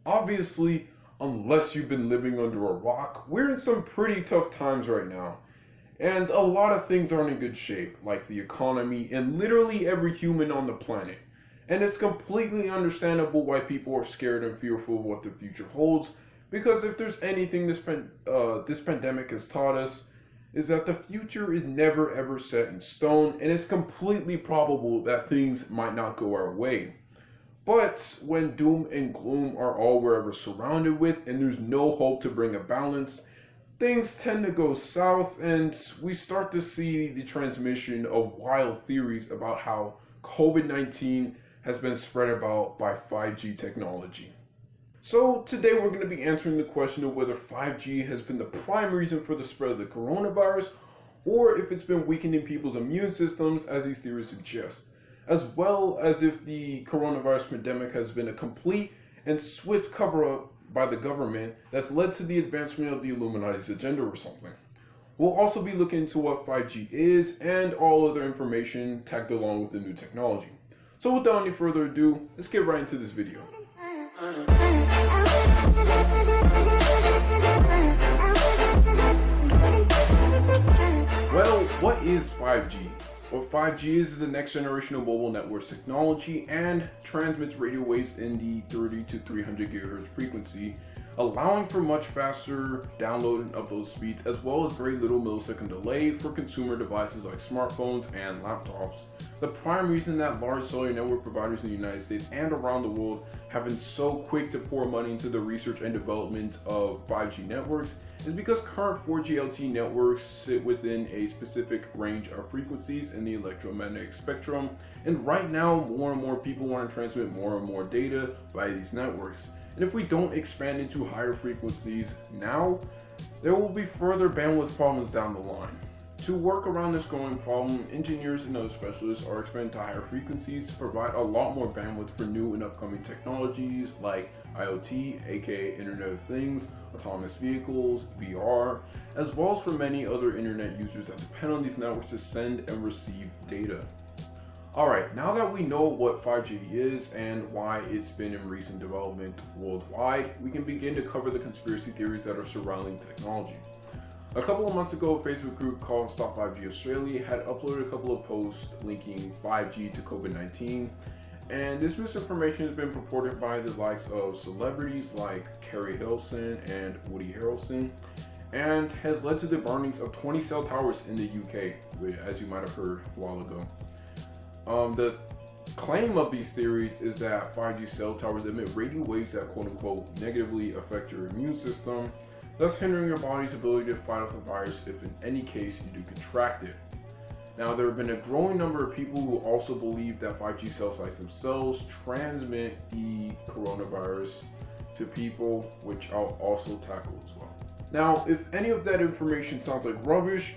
Obviously, unless you've been living under a rock, we're in some pretty tough times right now. And a lot of things aren't in good shape, like the economy and literally every human on the planet. And it's completely understandable why people are scared and fearful of what the future holds, because if there's anything this pandemic has taught us, is that the future is never ever set in stone, and it's completely probable that things might not go our way. But when doom and gloom are all we're ever surrounded with and there's no hope to bring a balance, things tend to go south and we start to see the transmission of wild theories about how COVID-19 has been spread about by 5G technology. So today we're going to be answering the question of whether 5G has been the prime reason for the spread of the coronavirus or if it's been weakening people's immune systems as these theories suggest, as well as if the coronavirus pandemic has been a complete and swift cover-up by the government that's led to the advancement of the Illuminati's agenda or something. We'll also be looking into what 5G is and all other information tagged along with the new technology. So without any further ado, let's get right into this video. Well, what is 5G? What 5G is the next generation of mobile network technology and transmits radio waves in the 30 to 300 GHz frequency, allowing for much faster download and upload speeds as well as very little millisecond delay for consumer devices like smartphones and laptops. The prime reason that large cellular network providers in the United States and around the world have been so quick to pour money into the research and development of 5G networks is because current 4G LTE networks sit within a specific range of frequencies in the electromagnetic spectrum, and right now more and more people want to transmit more and more data via these networks. And if we don't expand into higher frequencies now, there will be further bandwidth problems down the line. To work around this growing problem, engineers and other specialists are expanding to higher frequencies to provide a lot more bandwidth for new and upcoming technologies like IoT, aka Internet of Things, autonomous vehicles, VR, as well as for many other internet users that depend on these networks to send and receive data. Alright, now that we know what 5G is and why it's been in recent development worldwide, we can begin to cover the conspiracy theories that are surrounding technology. A couple of months ago, a Facebook group called Stop 5G Australia had uploaded a couple of posts linking 5G to COVID-19, and this misinformation has been purported by the likes of celebrities like Carrie Hilson and Woody Harrelson, and has led to the burnings of 20 cell towers in the UK, as you might have heard a while ago. The claim of these theories is that 5G cell towers emit radio waves that quote-unquote negatively affect your immune system, thus hindering your body's ability to fight off the virus if in any case you do contract it. Now, there have been a growing number of people who also believe that 5G cell sites themselves transmit the coronavirus to people, which I'll also tackle as well. Now, if any of that information sounds like rubbish,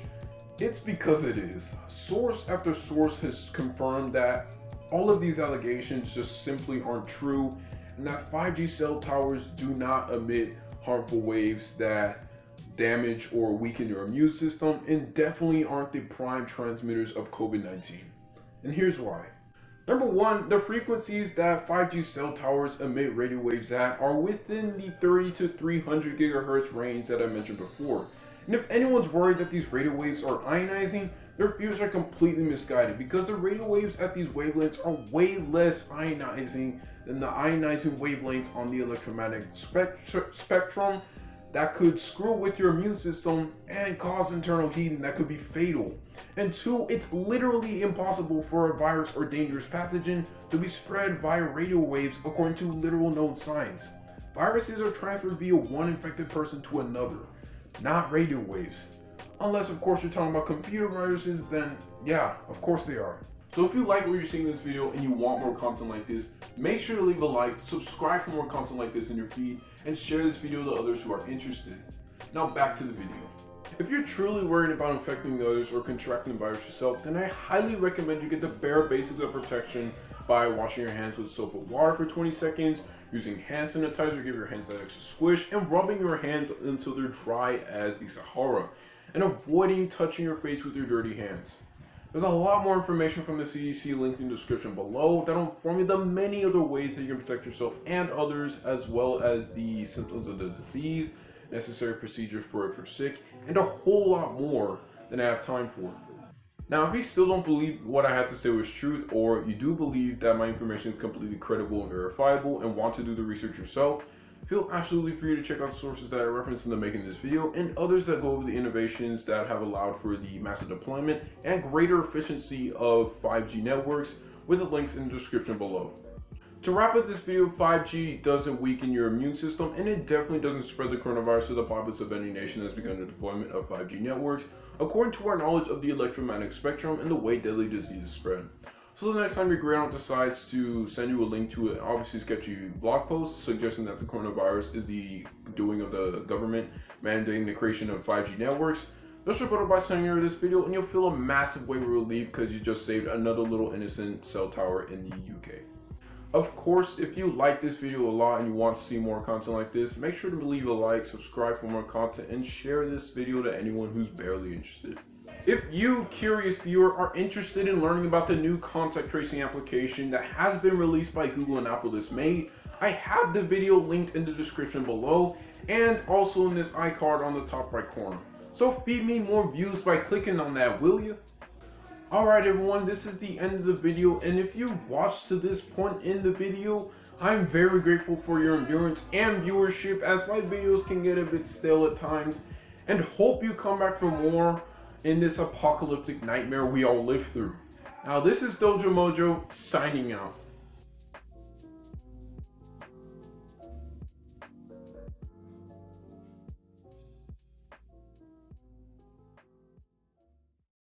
it's because it is. Source after source has confirmed that all of these allegations just simply aren't true, and that 5G cell towers do not emit harmful waves that damage or weaken your immune system, and definitely aren't the prime transmitters of COVID-19. And here's why. Number one, the frequencies that 5G cell towers emit radio waves at are within the 30 to 300 GHz range that I mentioned before. And if anyone's worried that these radio waves are ionizing, their fears are completely misguided, because the radio waves at these wavelengths are way less ionizing than the ionizing wavelengths on the electromagnetic spectrum that could screw with your immune system and cause internal heating that could be fatal. And two, it's literally impossible for a virus or dangerous pathogen to be spread via radio waves according to literal known science. Viruses are transferred via one infected person to another, not radio waves. Unless of course you're talking about computer viruses, then yeah, of course they are. So if you like what you're seeing in this video and you want more content like this, make sure to leave a like, subscribe for more content like this in your feed, and share this video to others who are interested. Now back to the video. If you're truly worried about infecting others or contracting the virus yourself, then I highly recommend you get the bare basics of protection by washing your hands with soap and water for 20 seconds, using hand sanitizer to give your hands that extra squish, and rubbing your hands until they're dry as the Sahara, and avoiding touching your face with your dirty hands. There's a lot more information from the CDC linked in the description below that'll inform you the many other ways that you can protect yourself and others, as well as the symptoms of the disease, necessary procedures for if you're sick, and a whole lot more than I have time for. Now, if you still don't believe what I had to say was truth, or you do believe that my information is completely credible and verifiable and want to do the research yourself, feel absolutely free to check out the sources that I referenced in the making of this video and others that go over the innovations that have allowed for the massive deployment and greater efficiency of 5G networks, with the links in the description below. To wrap up this video, 5G doesn't weaken your immune system, and it definitely doesn't spread the coronavirus to the populace of any nation that's begun the deployment of 5G networks, according to our knowledge of the electromagnetic spectrum and the way deadly diseases spread. So the next time your grandma decides to send you a link to an obviously sketchy blog post suggesting that the coronavirus is the doing of the government mandating the creation of 5G networks, just report it by sending her this video and you'll feel a massive wave of relief because you just saved another little innocent cell tower in the UK. Of course, if you like this video a lot and you want to see more content like this, make sure to leave a like, subscribe for more content, and share this video to anyone who's barely interested. If you, curious viewer, are interested in learning about the new contact tracing application that has been released by Google and Apple this May, I have the video linked in the description below and also in this iCard on the top right corner. So feed me more views by clicking on that, will you? Alright everyone, this is the end of the video, and if you've watched to this point in the video, I'm very grateful for your endurance and viewership, as my videos can get a bit stale at times, and hope you come back for more in this apocalyptic nightmare we all live through. Now this is DOJO MOJO signing out.